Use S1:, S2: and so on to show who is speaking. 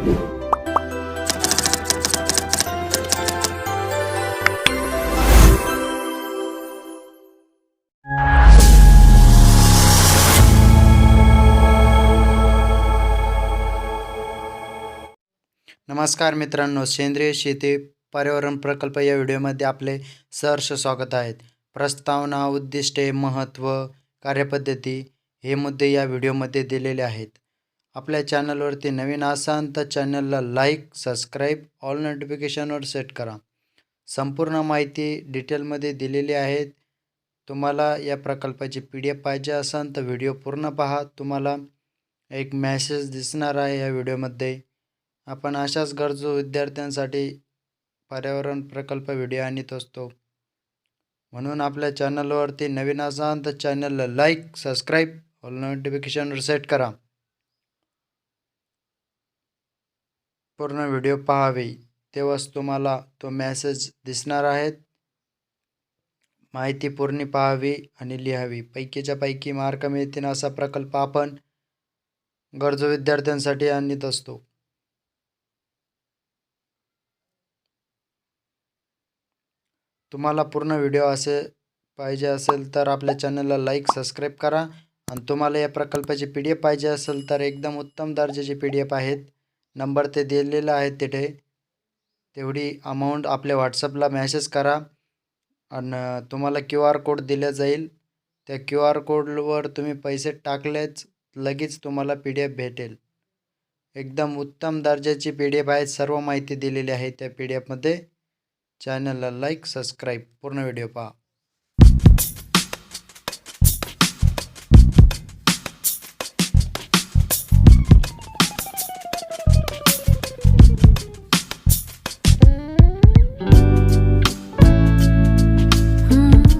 S1: नमस्कार मित्रांनो, सेंद्रिय शेती पर्यावरण प्रकल्प या व्हिडिओमध्ये आपले सहर्ष स्वागत आहे. प्रस्तावना, उद्दिष्टे, महत्त्व, कार्यपद्धती हे मुद्दे या व्हिडिओमध्ये दिलेले आहेत. आपल्या चॅनलवरती नवीन असाल तर चॅनलला लाईक, सबस्क्राईब, ऑल नोटिफिकेशनवर सेट करा. संपूर्ण माहिती डिटेलमध्ये दिलेली आहे. तुम्हाला या प्रकल्पाची PDF पाहिजे असेल तर व्हिडिओ पूर्ण पहा. तुम्हाला एक मेसेज दिसणार आहे या व्हिडिओमध्ये. आपण अशाच गरजू विद्यार्थ्यांसाठी पर्यावरण प्रकल्प व्हिडिओ आणत असतो. म्हणून आपल्या चॅनलवरती नवीन असाल तर चॅनलला लाईक, सबस्क्राईब, ऑल नोटिफिकेशनवर सेट करा. पूर्ण व्हिडिओ पाहावे तेव्हाच तुम्हाला तो मेसेज दिसणार आहे. माहिती पूर्ण पाहावी आणि लिहावी. पैकीच्या पैकी मार्क मिळतील असा प्रकल्प आपण गरजू विद्यार्थ्यांसाठी आणत असतो. तुम्हाला पूर्ण व्हिडिओ असे पाहिजे असेल तर आपल्या चॅनलला लाईक, सबस्क्राईब करा. आणि तुम्हाला या प्रकल्पाची PDF पाहिजे असेल तर एकदम उत्तम दर्जाची PDF आहेत. नंबर ते दिलेला आहे तिथे. तेवढी अमाऊंट आपल्या व्हॉट्सअपला मेसेज करा आणि तुम्हाला QR कोड दिला जाईल. त्या QR कोडवर तुम्ही पैसे टाकलेच लगेच तुम्हाला PDF भेटेल. एकदम उत्तम दर्जाची PDF आहे. सर्व माहिती दिलेली आहे त्या PDF मध्ये. चॅनलला लाईक, सबस्क्राईब, पूर्ण व्हिडिओ पहा.